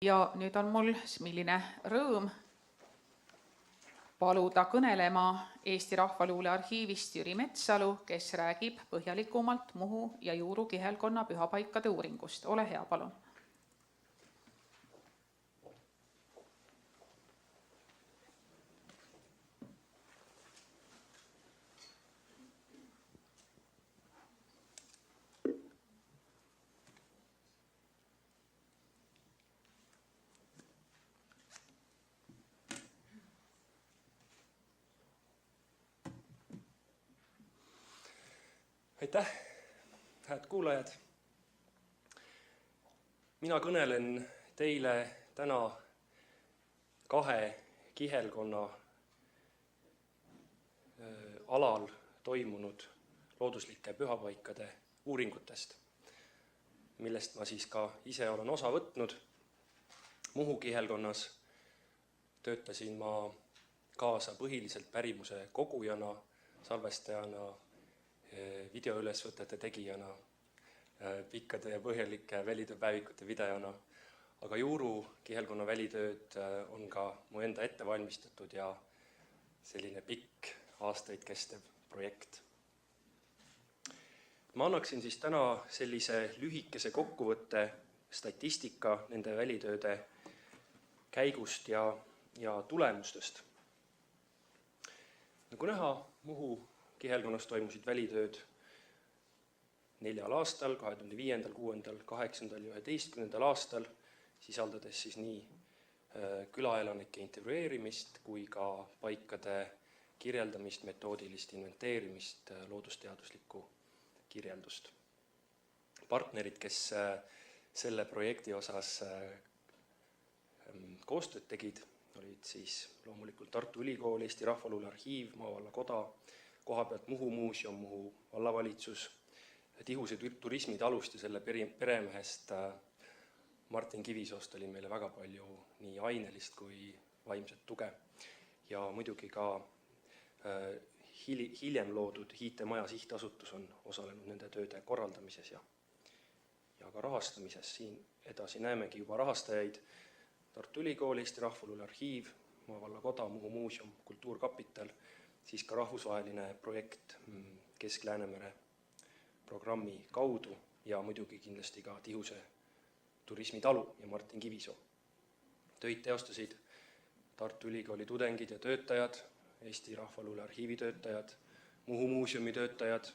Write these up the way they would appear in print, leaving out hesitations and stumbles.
Ja nüüd on mul milline rõõm paluda kõnelema Eesti Rahvaluule arhiivist Jüri Metsalu, kes räägib põhjalikumalt Muhu ja Juuru kihelkonna pühapaikade uuringust. Ole hea, palun. Aitäh, head kuulajad! Mina kõnelen teile täna kahe kihelkonna alal toimunud looduslike pühapaikade uuringutest, millest ma siis ka ise olen osa võtnud. Muhu kihelkonnas töötasin ma kaasa põhiliselt pärimuse kogujana, salvestajana, videoülesvõtete tegijana, pikkade ja põhjalike välitööpäevikute videona, aga Juuru kihelkonna välitööd on ka mu enda ette valmistatud ja selline pikk aastaid kestev projekt. Ma annaksin siis täna sellise lühikese kokkuvõtte statistika nende välitööde käigust ja tulemustest. Nagu näha, Muhu kihelkonnas toimusid välitööd 4 aastal, 2005., 2006., 2008. ja 2011. aastal, sisaldades siis nii külaelanike intervjueerimist kui ka paikade kirjeldamist, metoodilist inventeerimist, loodusteaduslikku kirjeldust. Partnerid, kes selle projekti osas koostööd tegid, olid siis loomulikult Tartu Ülikool, Eesti Rahvaluule arhiiv, Maavalla Koda, kohapealt Muhu muuseum, Muhu vallavalitsus, Tihuse turismitalust ja selle peremehest Martin Kivisoost oli meile väga palju nii ainelist kui vaimset tuge. Ja muidugi ka hiljem loodud Hiite-Maja sihtasutus on osalenud nende tööde korraldamises ja ka rahastamises. Siin edasi näemegi juba rahastajaid: Tartu Ülikool, Eesti Rahvaluule arhiiv, Maavalla Koda, Muhu muuseum, Kultuurkapital, siis ka rahvusvaheline projekt Kesk-Läänemere programmi kaudu ja muidugi kindlasti ka Tihuse turismitalu ja Martin Kivisoo. Töid teostasid Tartu Ülikooli tudengid ja töötajad, Eesti Rahvaluule arhiivi töötajad, Muhu muuseumi töötajad,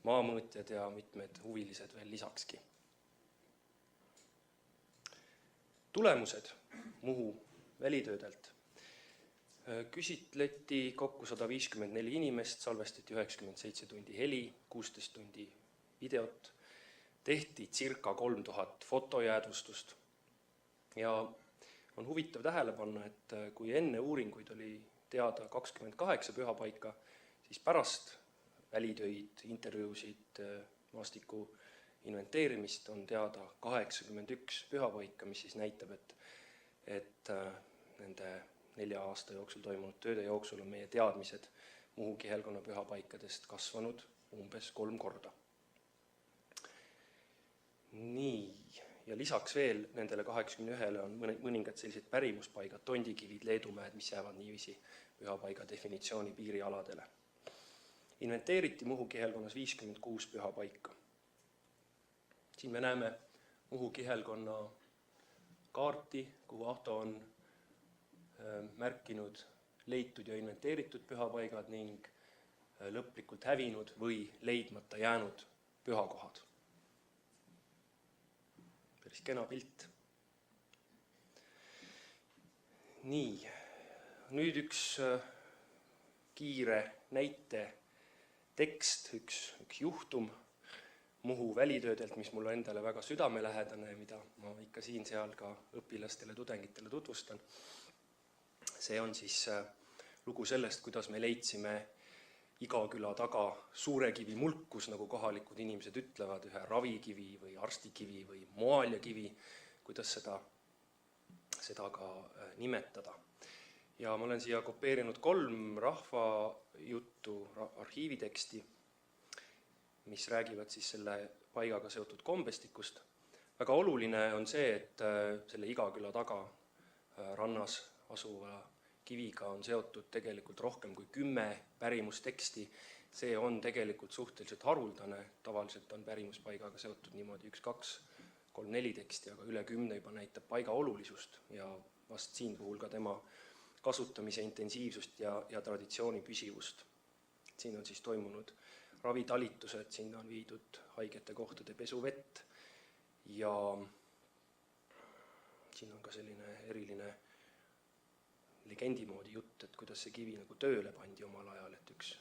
maamõõtjad ja mitmed huvilised veel lisakski. Tulemused Muhu välitöödelt. Küsitleti kokku 154 inimest, salvestati 97 tundi heli, 16 tundi videot, tehti circa 3000 fotojäädvustust. Ja on huvitav tähele panna, et kui enne uuringuid oli teada 28 pühapaika, siis pärast välitöid, intervjuusid, maastiku inventeerimist on teada 81 pühapaika, mis siis näitab, et nende 4 aasta jooksul toimunud tööde jooksul on meie teadmised Muhu kihelkonna pühapaikadest kasvanud umbes 3 korda. Nii, ja lisaks veel nendele 81 on mõningad sellised pärimuspaigad, Tondikivid, Leedumäed, mis jäävad niiviisi pühapaiga definitsiooni piirialadele. Inventeeriti Muhu kihelkonnas 56 pühapaika. Siin me näeme Muhu kihelkonna kaarti, kuhu Ahto on märkinud leitud ja inventeeritud pühapaigad ning lõplikult hävinud või leidmata jäänud pühakohad. Päris kena pilt. Nii, nüüd üks kiire näite tekst, üks juhtum Muhu välitöödelt, mis mulle endale väga südamelähedane, mida ma ikka siin-seal ka õpilastele, tudengitele tutvustan. See on siis lugu sellest, kuidas me leidsime Igaküla taga Suurekivi mulkus, nagu kohalikud inimesed ütlevad, ühe ravikivi või arstikivi või moaljakivi, kuidas seda ka nimetada. Ja ma olen siia kopeerinud 3 rahvajuttu, arhiiviteksti, mis räägivad siis selle paigaga seotud kombestikust. Väga oluline on see, et selle Igaküla taga rannas asuva kiviga on seotud tegelikult rohkem kui 10 pärimusteksti. See on tegelikult suhteliselt haruldane, tavaliselt on pärimuspaigaga seotud niimoodi 1, 2, 3, 4 teksti, aga üle 10 juba näitab paiga olulisust ja vast siin puhul ka tema kasutamise intensiivsust ja traditsiooni püsivust. Siin on siis toimunud ravitalitused, sinna on viidud haigete kohtade pesuvett ja siin on ka selline eriline legendi moodi jutt, et kuidas see kivi nagu tööle pandi omal ajal, et üks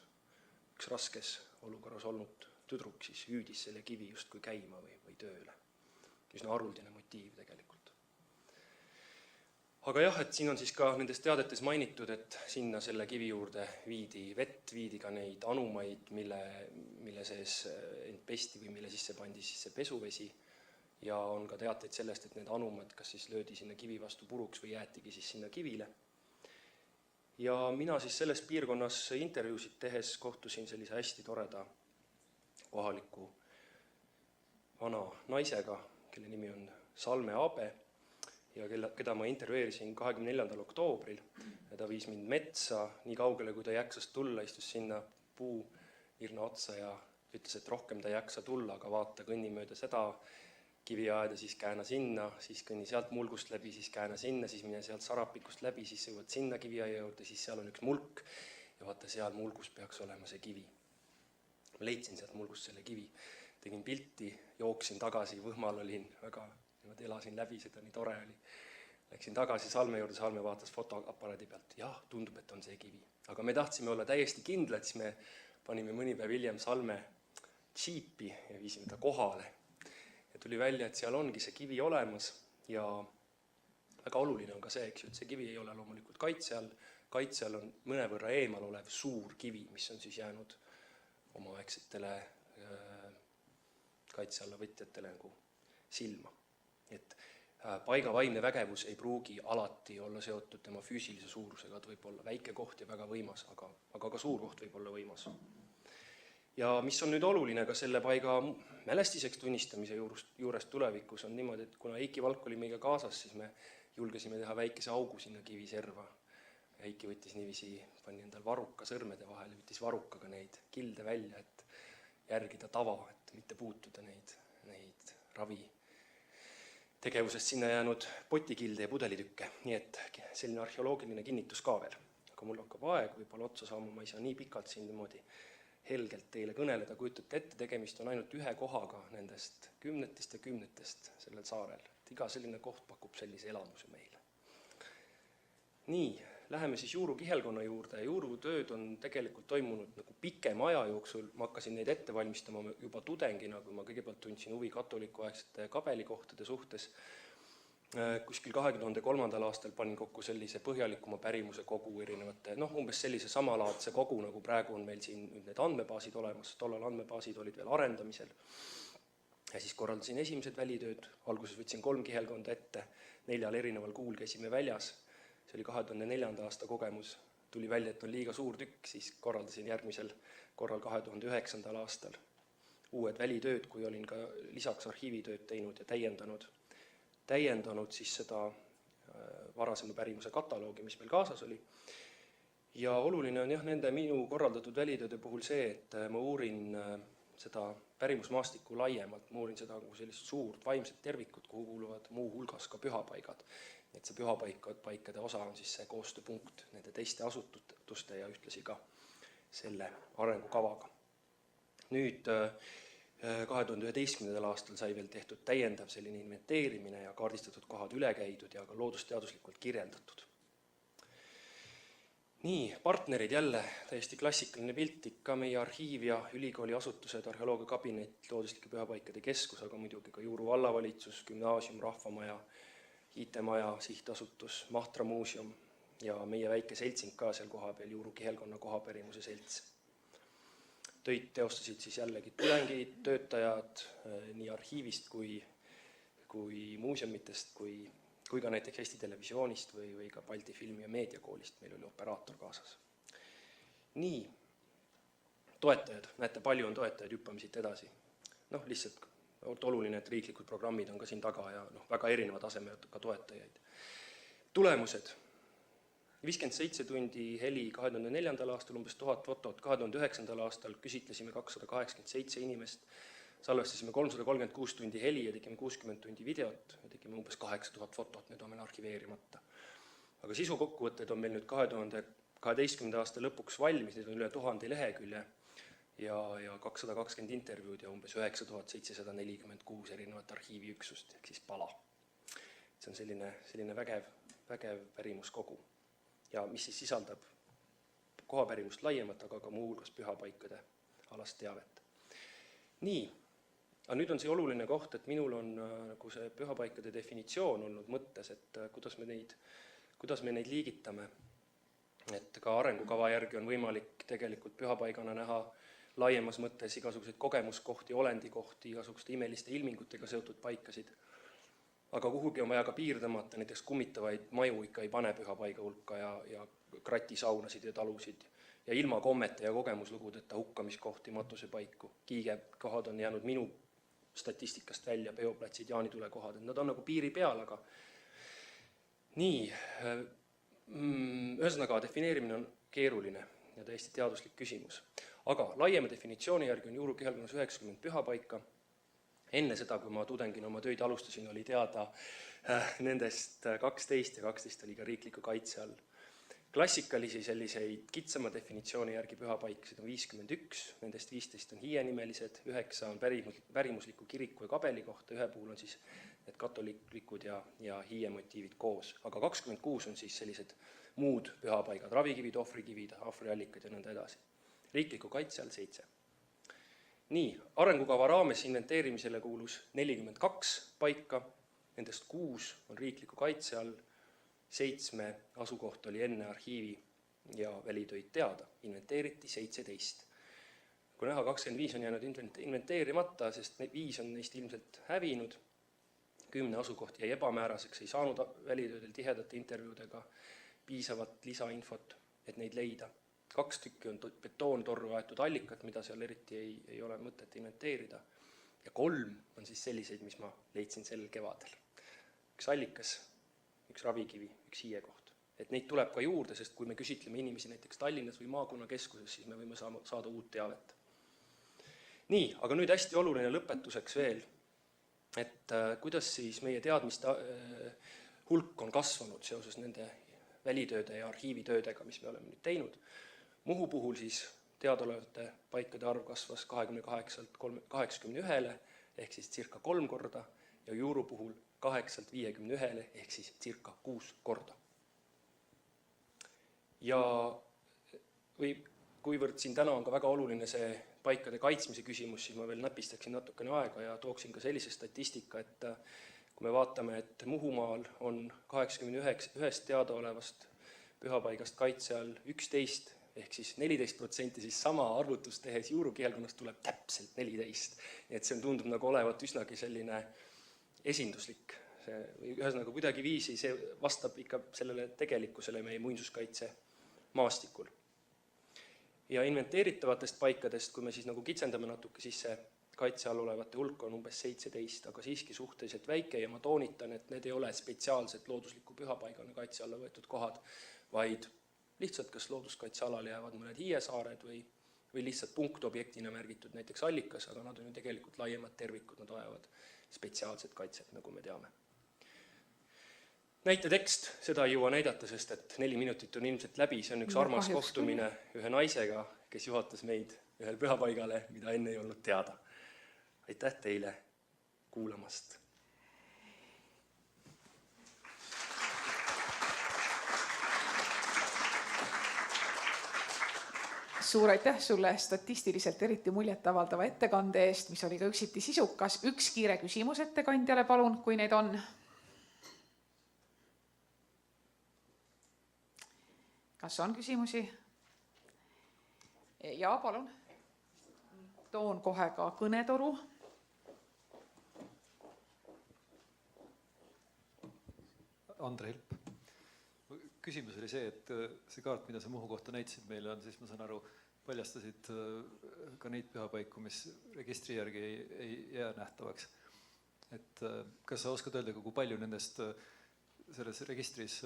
raskes olukorras olnud tüdruk siis hüüdis selle kivi justkui käima või tööle. Üsna haruldine motiiv tegelikult. Aga jah, et siin on siis ka nendes teadetes mainitud, et sinna selle kivi juurde viidi vett, viidi ka neid anumaid, mille sees end pesti või mille sisse pandi siis see pesuvesi. Ja on ka teateid sellest, et need anumad kas siis löödi sinna kivi vastu puruks või jäetigi siis sinna kivile. Ja mina siis selles piirkonnas intervjuusid tehes kohtusin sellise hästi toreda kohaliku vana naisega, kelle nimi on Salme Abe ja keda ma intervjueerisin 24. oktoobril. Ja ta viis mind metsa nii kaugele, kui ta jaksas tulla, istus sinna puuvirna otsa ja ütles, et rohkem ta ei jaksa tulla, aga vaata, kõnni mööda seda kiviaeda, siis kääna sinna, siis kõnni sealt mulgust läbi, siis kääna sinna, siis mine sealt sarapikust läbi, siis jõuad sinna kiviaia juurde, siis seal on üks mulk ja vaata, seal mulgus peaks olema see kivi. Ma leidsin sealt mulgust selle kivi, tegin pilti, jooksin tagasi, võhmal olin, väga elasin läbi, seda nii tore oli. Läksin tagasi Salme juurde, Salme vaatas fotoaparaadi pealt, jah, tundub, et on see kivi. Aga me tahtsime olla täiesti kindlad, siis me panime mõni päev hiljem Salme džiipi ja viisime ta kohale. Ja tuli välja, et seal ongi see kivi olemas ja väga oluline on ka see, eks ju, et see kivi ei ole loomulikult kaitse all on mõnevõrra eemal olev suur kivi, mis on siis jäänud omaaegsetele kaitse alla võtjatele nagu silma. Et paiga vaimne vägevus ei pruugi alati olla seotud tema füüsilise suurusega, ta võib olla väike koht ja väga võimas, aga ka suur koht võib olla võimas. Ja mis on nüüd oluline ka selle paiga mälestiseks tunnistamise juures tulevikus on niimoodi, et kuna Heiki Valk oli meiega kaasas, siis me julgesime teha väikese augu sinna kiviserva. Heiki võttis niiviisi, pani endal varuka sõrmede vahele, võttis varukaga neid kilde välja, et järgida tava, et mitte puutuda neid ravi tegevusest sinna jäänud potikilde ja pudelitükke. Nii et selline arheoloogiline kinnitus ka veel. Aga mul hakkab aeg, võib-olla otsa saama, ma ei saa nii pikalt siin niimoodi helgelt teile kõneleda, kujutate ette, tegemist on ainult ühe kohaga nendest kümnetest ja kümnetest sellel saarel. Et iga selline koht pakub sellise elamuse meile. Nii, läheme siis juurukihelkonna juurde. Juurutööd on tegelikult toimunud nagu pikem aja jooksul. Ma hakkasin neid ette valmistama juba tudengina, kui ma kõigepealt tundsin huvi katolikuaegsete kabelikohtade suhtes. Kuskil 2003. aastal panin kokku sellise põhjalikuma pärimuse kogu erinevate, umbes sellise samalaadse kogu, nagu praegu on meil siin need andmebaasid olemas, tollal andmebaasid olid veel arendamisel. Ja siis korraldasin esimesed välitööd, alguses võtsin 3 kihelkonda ette, 4 erineval kuul käisime väljas, see oli 2004. aasta kogemus, tuli välja, et on liiga suur tükk, siis korraldasin järgmisel korral 2009. aastal uued välitööd, kui olin ka lisaks arhiivitööd teinud ja täiendanud siis seda varasema pärimuse kataloogi, mis meil kaasas oli. Ja oluline on jah nende minu korraldatud välitööde puhul see, et ma uurin seda pärimusmaastikku laiemalt, ma uurin seda kui sellist suurt vaimset tervikut, kuhu kuuluvad muu hulgas ka pühapaigad. Et see pühapaikade osa on siis see koostööpunkt nende teiste asutuste ja ühtlasi ka selle arengukavaga. Nüüd 2011. aastal sai veel tehtud täiendav selline inventeerimine ja kaardistatud kohad üle käidud ja ka loodusteaduslikult kirjeldatud. Nii, partnerid jälle, täiesti klassikaline pilt, ikka meie arhiiv ja ülikooli asutused, arheoloogia kabinet, looduslike pühapaikade keskus, aga muidugi ka Juuru vallavalitsus, gümnaasium, rahvamaja, IT-maja, sihtasutus, Mahtra muuseum ja meie väike seltsing ka seal koha peal, Juuru kihelkonna kohapärimuse selts. Töid teostasid siis jällegi tudengid, töötajad nii arhiivist kui muuseumitest, kui ka näiteks Eesti Televisioonist või ka Balti Filmi- ja Meediakoolist, meil oli operaator kaasas. Nii, toetajad, näete, palju on toetajaid, hüppame siit edasi. Lihtsalt oluline, et riiklikud programmid on ka siin taga ja väga erineva tasemega toetajaid. Tulemused. 57 tundi heli 2004. aastal, umbes 1000 fotot, 2009. aastal küsitlesime 287 inimest, salvestasime 336 tundi heli ja tegime 60 tundi videot ja tegime umbes 8000 fotot, need on meil arhiveerimata. Aga sisu kokkuvõtted on meil nüüd 2012. aasta lõpuks valmis, need on üle 1000 lehekülje ja 220 intervjuud ja umbes 9746 erinevat arhiiviüksust, ehk siis pala. See on selline vägev pärimuskogu. Ja mis siis sisaldab kohapärimust laiemat, aga ka muu hulgas pühapaikade alast teavet. Nii, aga nüüd on see oluline koht, et minul on nagu see pühapaikade definitsioon olnud mõttes, et kuidas me neid liigitame. Et ka arengukava järgi on võimalik tegelikult pühapaigana näha laiemas mõttes igasuguseid kogemuskohti, olendikohti, igasuguste imeliste ilmingutega seotud paikasid. Aga kuhugi on vaja ka piir tõmmata, näiteks kummitavaid maju ikka ei pane pühapaiga hulka ja kratisaunasid ja talusid ja ilma kommete ja kogemuslugudeta hukkamiskohti, matusepaiku. Kiigekohad on jäänud minu statistikast välja, peoplatsid, jaanitule kohad, nad on nagu piiri peal, aga nii, ühesõnaga defineerimine on keeruline ja täiesti teaduslik küsimus. Aga laiema definitsiooni järgi on Juuru kihelkonnas 90 pühapaika. Enne seda, kui ma tudengina oma töid alustasin, oli teada nendest 12 ja 12 oli ka riikliku kaitse all. Klassikalisi selliseid kitsama definitsiooni järgi pühapaikasid on 51, nendest 15 on hiienimelised, 9 on pärimusliku kiriku ja kabeli kohta, ühe puhul on siis need katoliiklikud ja hiiemotiivid koos, aga 26 on siis sellised muud pühapaigad, ravikivid, ohvrikivid, ahvriallikad ja nõnda edasi. Riikliku kaitse all 7. Nii, arengukava raames inventeerimisele kuulus 42 paika, nendest 6 on riikliku kaitse all, 7 asukoht oli enne arhiivi ja välitöid teada, inventeeriti 17. Kui näha, 25 on jäänud inventeerimata, sest 5 on neist ilmselt hävinud, 10 asukoht jäi ebamääraseks, ei saanud välitöödel tihedate intervjuudega piisavat lisainfot, et neid leida. 2 tükki on betoontorru aetud allikat, mida seal eriti ei ole mõtet inventeerida. Ja 3 on siis selliseid, mis ma leidsin sel kevadel. Üks allikas, üks ravikivi, üks hiiekoht. Et neid tuleb ka juurde, sest kui me küsitleme inimesi näiteks Tallinnas või maakonnakeskuses, siis me võime saada uut teavet. Nii, aga nüüd hästi oluline lõpetuseks veel, et kuidas siis meie teadmiste hulk on kasvanud seoses nende välitööde ja arhiivitöödega, mis me oleme nüüd teinud. Muhu puhul siis teadaolevate paikade arv kasvas 28-lt 81-le ehk siis circa 3 korda ja Juuru puhul 8-lt 51-le ehk siis circa 6 korda. Ja kuivõrd siin täna on ka väga oluline see paikade kaitsmise küsimus, siis ma veel näpistaksin natukene aega ja tooksin ka sellise statistika, et kui me vaatame, et Muhumaal on 81 teadaolevast pühapaigast kaitse all 11 ehk siis 14%, siis sama arvutust tehes Juuru kihelkonnast tuleb täpselt 14. Nii et see tundub nagu olevat üsnagi selline esinduslik. Ühesõnaga kuidagi viisi see vastab ikka sellele tegelikkusele meie muinsuskaitse maastikul. Ja inventeeritavatest paikadest, kui me siis nagu kitsendame natuke, siis see kaitse all olevate hulk on umbes 17, aga siiski suhteliselt väike ja ma toonitan, et need ei ole spetsiaalselt loodusliku pühapaigana kaitse alla võetud kohad, vaid lihtsalt kas looduskaitsealal jäävad mõned hiiesaared või lihtsalt punktobjektina märgitud näiteks allikas, aga nad on ju tegelikult laiemad tervikud, nad vajavad spetsiaalset kaitset, nagu me teame. Näitetekst, seda ei jõua näidata, sest et 4 minutit on ilmselt läbi, see on üks armas kohtumine ühe naisega, kes juhatas meid ühel pühapaigale, mida enne ei olnud teada. Aitäh teile kuulamast! Suur aitäh sulle statistiliselt eriti muljetavaldava ettekande eest, mis oli ka üksiti sisukas. Üks kiire küsimus ettekandjale, palun, kui neid on. Kas on küsimusi? Ja, palun. Toon kohe ka kõnetoru. Andre Hilp. Küsimus oli see, et see kaart, mida sa Muhu kohta näitasid meile, on siis, ma saan aru, paljastasid ka neid pühapaiku, mis registri järgi ei jää nähtavaks. Et kas sa oskad öelda, kui palju nendest selles registris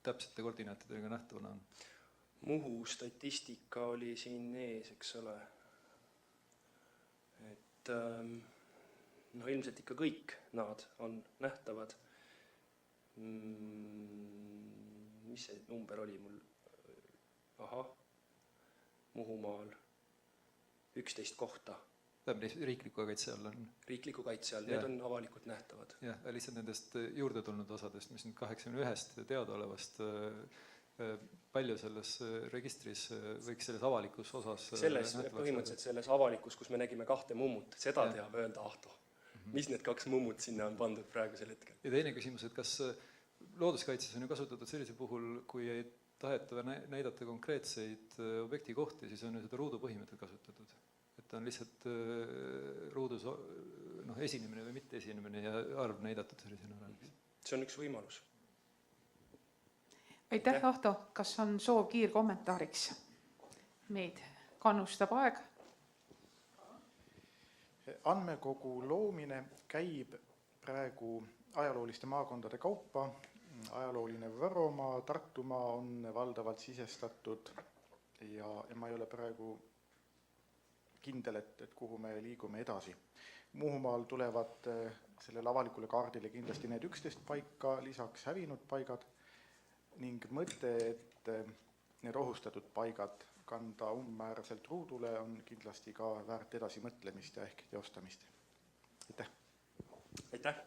täpsete koordinaatidega nähtavana on? Muhu statistika oli siin ees, eks ole. Et ilmselt ikka kõik nad on nähtavad. Mis see number oli mul? Muhumaal 11 kohta. Riikliku kaitse all on? Riikliku kaitse all, need on avalikult nähtavad. Jah, lihtsalt nendest juurde tulnud osadest, mis nüüd 81 teadaolevast, palju selles registris võiks selles avalikus osas põhimõtteliselt selles avalikus, kus me nägime 2 mummut, seda teab öelda Ahto. Mis need 2 mummut sinna on pandud praegusel hetkel? Ja teine küsimus, et kas looduskaitses on ju kasutatud sellise puhul, kui ei taheta näidata konkreetseid objekti kohti, siis on ju seda ruudu põhimõtet kasutatud. Et on lihtsalt ruudus esinemine või mitte esinemine ja arv näidatud sellisena ära. See on üks võimalus. Aitäh, Ahto. Kas on soov kiirkommentaariks? Meid kannustab aeg. Andmekogu loomine käib praegu ajalooliste maakondade kaupa. Ajalooline Võromaa, Tartumaa on valdavalt sisestatud ja ma ei ole praegu kindel, et kuhu me liigume edasi. Muhumaal tulevad sellele avalikule kaardile kindlasti need 11 paika, lisaks hävinud paigad ning mõte, et need ohustatud paigad kanda umbmääraselt ruudule on kindlasti ka väärt edasi mõtlemist ja ehk teostamist. Aitäh! Aitäh!